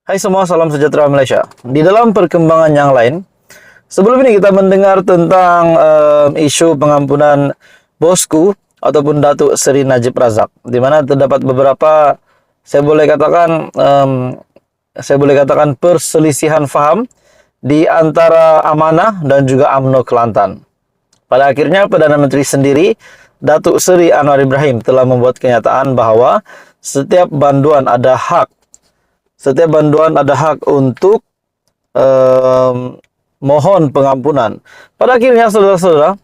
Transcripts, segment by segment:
Hai semua, salam sejahtera Malaysia. Di dalam perkembangan yang lain, sebelum ini kita mendengar tentang isu pengampunan bosku ataupun Datuk Seri Najib Razak, di mana terdapat beberapa, saya boleh katakan perselisihan faham di antara Amanah dan juga UMNO Kelantan. Pada akhirnya Perdana Menteri sendiri, Datuk Seri Anwar Ibrahim, telah membuat kenyataan bahawa setiap banduan ada hak untuk mohon pengampunan. Pada akhirnya, saudara-saudara,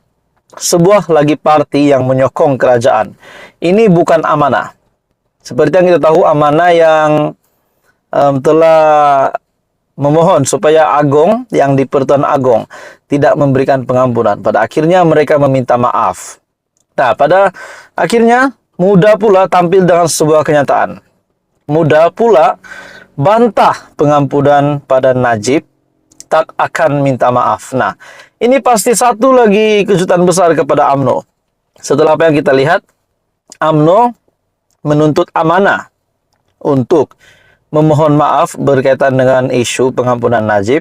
sebuah lagi parti yang menyokong kerajaan. Ini bukan Amanah. Seperti yang kita tahu, Amanah yang telah memohon supaya Agong yang di Pertuan Agong tidak memberikan pengampunan. Pada akhirnya mereka meminta maaf. Nah, pada akhirnya Muda pula tampil dengan sebuah kenyataan. Muda pula bantah pengampunan pada Najib, tak akan minta maaf. Nah, ini pasti satu lagi kejutan besar kepada UMNO. Setelah apa yang kita lihat, UMNO menuntut Amanah untuk memohon maaf berkaitan dengan isu pengampunan Najib.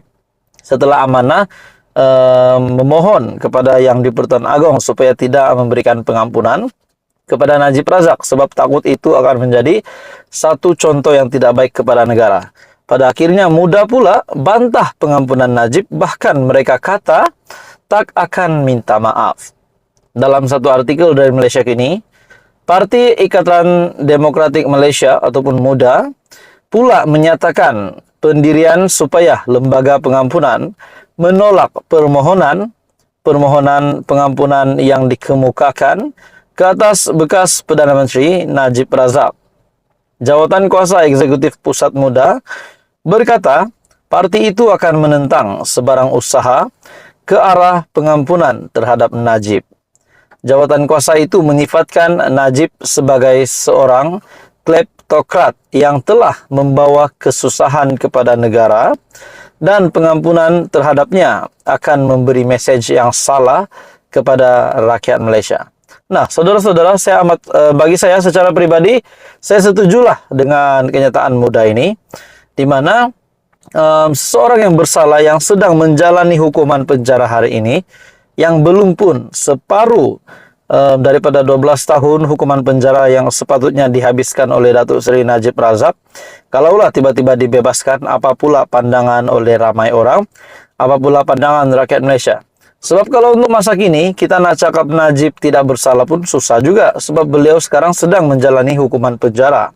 Setelah Amanah memohon kepada yang di Pertuan Agong supaya tidak memberikan pengampunan kepada Najib Razak, sebab takut itu akan menjadi satu contoh yang tidak baik kepada negara. Pada akhirnya Muda pula bantah pengampunan Najib, bahkan mereka kata tak akan minta maaf. Dalam satu artikel dari Malaysia Kini, Parti Ikatan Demokratik Malaysia ataupun Muda pula menyatakan pendirian supaya lembaga pengampunan menolak permohonan pengampunan yang dikemukakan ke atas bekas Perdana Menteri Najib Razak. Jawatan Kuasa Eksekutif Pusat Muda berkata, parti itu akan menentang sebarang usaha ke arah pengampunan terhadap Najib. Jawatan kuasa itu menyifatkan Najib sebagai seorang kleptokrat yang telah membawa kesusahan kepada negara, dan pengampunan terhadapnya akan memberi mesej yang salah kepada rakyat Malaysia. Nah, saudara-saudara, bagi saya secara pribadi, saya setujulah dengan kenyataan Muda ini, di mana seseorang yang bersalah yang sedang menjalani hukuman penjara hari ini, yang belum pun separuh daripada 12 tahun hukuman penjara yang sepatutnya dihabiskan oleh Datuk Seri Najib Razak, kalaulah tiba-tiba dibebaskan, apa pula pandangan oleh ramai orang, apa pula pandangan rakyat Malaysia. Sebab kalau untuk masa kini, kita nak cakap Najib tidak bersalah pun susah juga, sebab beliau sekarang sedang menjalani hukuman penjara.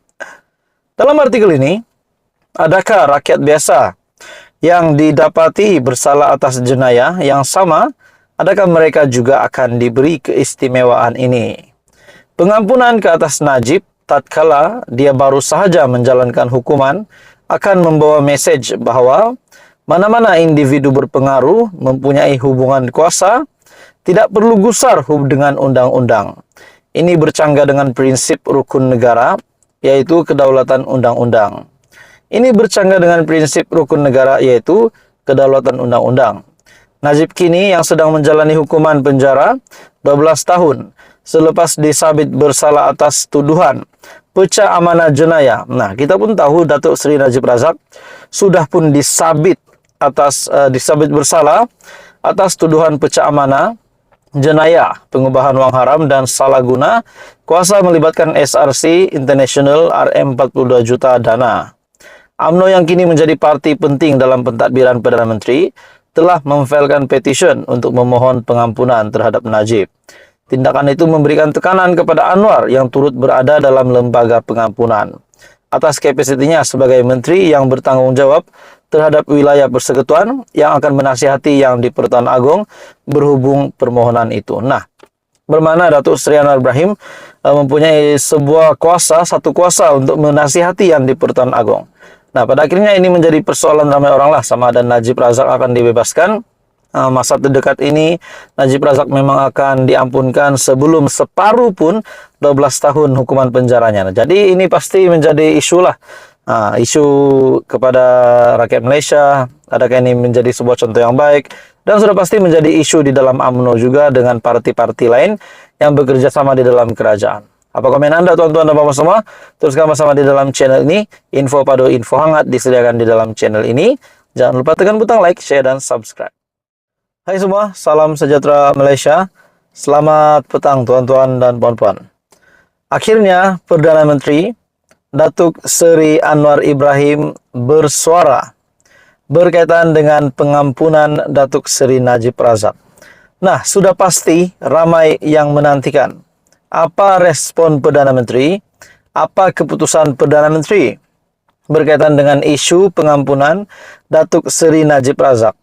Dalam artikel ini, adakah rakyat biasa yang didapati bersalah atas jenayah yang sama, adakah mereka juga akan diberi keistimewaan ini? Pengampunan ke atas Najib, tatkala dia baru sahaja menjalankan hukuman, akan membawa mesej bahawa mana-mana individu berpengaruh mempunyai hubungan kuasa tidak perlu gusar dengan undang-undang. Ini bercanggah dengan prinsip rukun negara, yaitu kedaulatan undang-undang. Ini bercanggah dengan prinsip rukun negara, yaitu kedaulatan undang-undang. Najib kini yang sedang menjalani hukuman penjara 12 tahun selepas disabit bersalah atas tuduhan pecah amanah jenayah. Nah, kita pun tahu Datuk Seri Najib Razak sudah pun disabit bersalah atas tuduhan pecah amanah jenayah, pengubahan wang haram dan salah guna kuasa melibatkan SRC International RM42 juta dana. UMNO yang kini menjadi parti penting dalam pentadbiran Perdana Menteri telah memfailkan petition untuk memohon pengampunan terhadap Najib. Tindakan itu memberikan tekanan kepada Anwar yang turut berada dalam lembaga pengampunan atas kapasitinya sebagai menteri yang bertanggung jawab terhadap wilayah persekutuan yang akan menasihati yang di Pertuan Agong berhubung permohonan itu. Nah, bermakna Datuk Seri Anwar Ibrahim mempunyai satu kuasa untuk menasihati yang di Pertuan Agong. Nah, pada akhirnya ini menjadi persoalan ramai orang lah, sama ada Najib Razak akan dibebaskan. Masa terdekat ini Najib Razak memang akan diampunkan sebelum separuh pun 12 tahun hukuman penjaranya. Nah, jadi ini pasti menjadi isu lah. Isu kepada rakyat Malaysia, adakah ini menjadi sebuah contoh yang baik, dan sudah pasti menjadi isu di dalam UMNO juga dengan parti-parti lain yang bekerja sama di dalam kerajaan. Apa komen Anda, tuan-tuan dan bapak semua? Teruskan bersama di dalam channel ini. Info padu, info hangat disediakan di dalam channel ini. Jangan lupa tekan butang like, share, dan subscribe. Hai semua, salam sejahtera Malaysia. Selamat petang tuan-tuan dan puan-puan. Akhirnya, Perdana Menteri Datuk Seri Anwar Ibrahim bersuara berkaitan dengan pengampunan Datuk Seri Najib Razak. Nah, sudah pasti ramai yang menantikan apa respon Perdana Menteri, apa keputusan Perdana Menteri berkaitan dengan isu pengampunan Datuk Seri Najib Razak.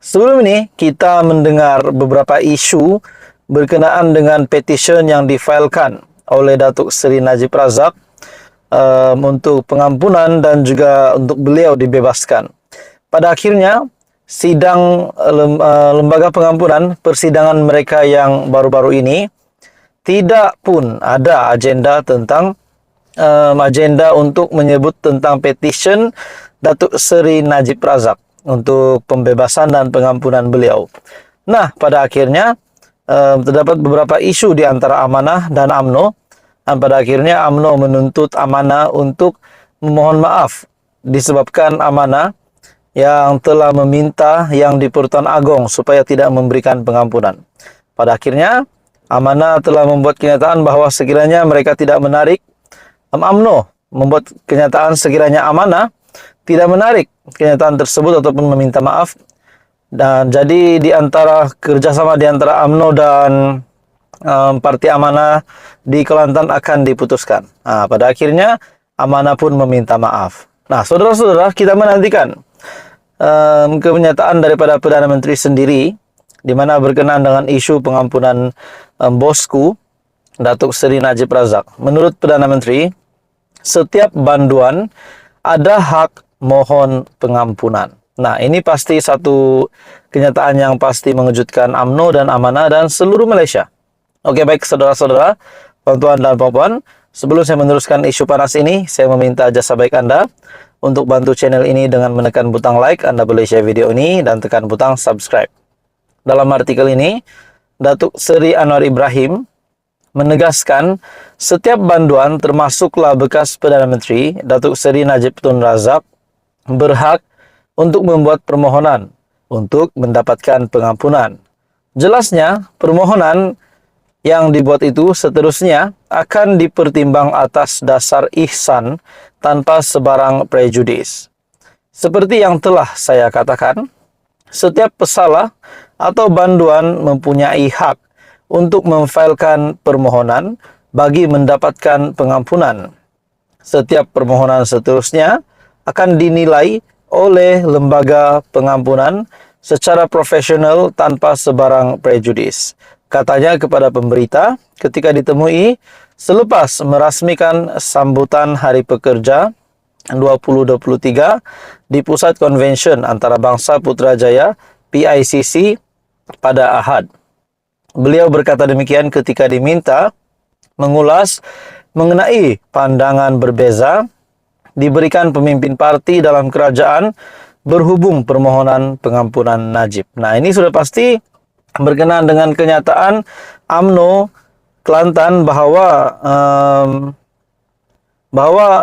Sebelum ini, kita mendengar beberapa isu berkenaan dengan petition yang difailkan oleh Datuk Seri Najib Razak untuk pengampunan dan juga untuk beliau dibebaskan. Pada akhirnya, sidang lembaga pengampunan, persidangan mereka yang baru-baru ini, tidak pun ada agenda tentang agenda untuk menyebut tentang petition Datuk Seri Najib Razak untuk pembebasan dan pengampunan beliau. Nah, pada akhirnya terdapat beberapa isu di antara Amanah dan UMNO. Dan pada akhirnya UMNO menuntut Amanah untuk memohon maaf disebabkan Amanah yang telah meminta yang di Pertuan Agong supaya tidak memberikan pengampunan. Pada akhirnya Amanah telah membuat kenyataan bahawa sekiranya mereka tidak menarik, UMNO membuat kenyataan sekiranya Amanah tidak menarik kenyataan tersebut ataupun meminta maaf. Dan jadi di antara kerjasama di antara UMNO dan Parti Amanah di Kelantan akan diputuskan. Nah, pada akhirnya Amanah pun meminta maaf. Nah, saudara-saudara, kita menantikan kenyataan daripada Perdana Menteri sendiri, di mana berkenaan dengan isu pengampunan bosku Datuk Seri Najib Razak. Menurut Perdana Menteri, setiap banduan ada hak mohon pengampunan. Nah, ini pasti satu kenyataan yang pasti mengejutkan UMNO dan Amanah dan seluruh Malaysia. Oke, baik saudara-saudara, tuan-tuan dan puan-puan, sebelum saya meneruskan isu panas ini, saya meminta jasa baik Anda untuk bantu channel ini dengan menekan butang like. Anda boleh share video ini dan tekan butang subscribe. Dalam artikel ini, Datuk Seri Anwar Ibrahim menegaskan setiap banduan termasuklah bekas Perdana Menteri Datuk Seri Najib Tun Razak berhak untuk membuat permohonan untuk mendapatkan pengampunan. Jelasnya, permohonan yang dibuat itu seterusnya akan dipertimbang atas dasar ihsan tanpa sebarang prejudis. Seperti yang telah saya katakan, setiap pesalah atau banduan mempunyai hak untuk memfailkan permohonan bagi mendapatkan pengampunan. Setiap permohonan seterusnya akan dinilai oleh lembaga pengampunan secara profesional tanpa sebarang prejudis. Katanya kepada pemberita ketika ditemui selepas merasmikan sambutan Hari Pekerja 2023 di Pusat Konvensyen Antarabangsa Putrajaya PICC pada Ahad. Beliau berkata demikian ketika diminta mengulas mengenai pandangan berbeza diberikan pemimpin parti dalam kerajaan berhubung permohonan pengampunan Najib. Nah, ini sudah pasti berkenaan dengan kenyataan UMNO Kelantan bahwa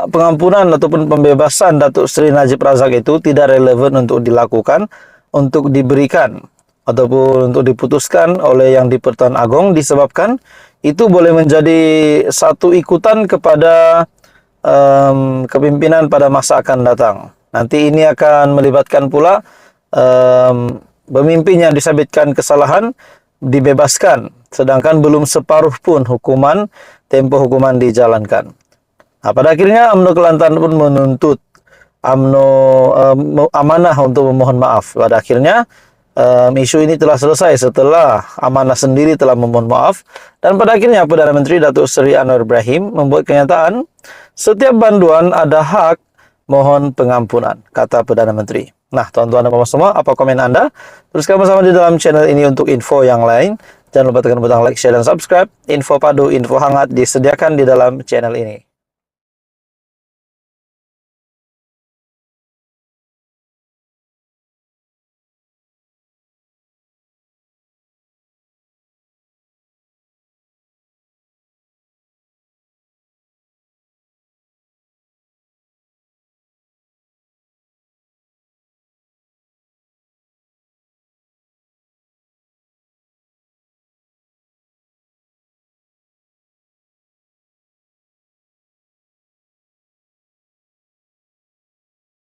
pengampunan ataupun pembebasan Datuk Seri Najib Razak itu tidak relevan untuk dilakukan, untuk diberikan ataupun untuk diputuskan oleh yang di Pertuan Agong, disebabkan itu boleh menjadi satu ikutan kepada kepimpinan pada masa akan datang. Nanti ini akan melibatkan pula pemimpin yang disabitkan kesalahan dibebaskan, sedangkan belum separuh pun tempo hukuman dijalankan. Nah, pada akhirnya UMNO Kelantan pun menuntut Amanah untuk memohon maaf. Pada akhirnya isu ini telah selesai setelah Amanah sendiri telah memohon maaf, dan pada akhirnya Perdana Menteri Datuk Seri Anwar Ibrahim membuat kenyataan setiap banduan ada hak mohon pengampunan, kata Perdana Menteri. Nah, tuan-tuan dan puan-puan semua, apa komen Anda? Teruskan bersama di dalam channel ini untuk info yang lain. Jangan lupa tekan butang like, share, dan subscribe. Info padu, info hangat disediakan di dalam channel ini.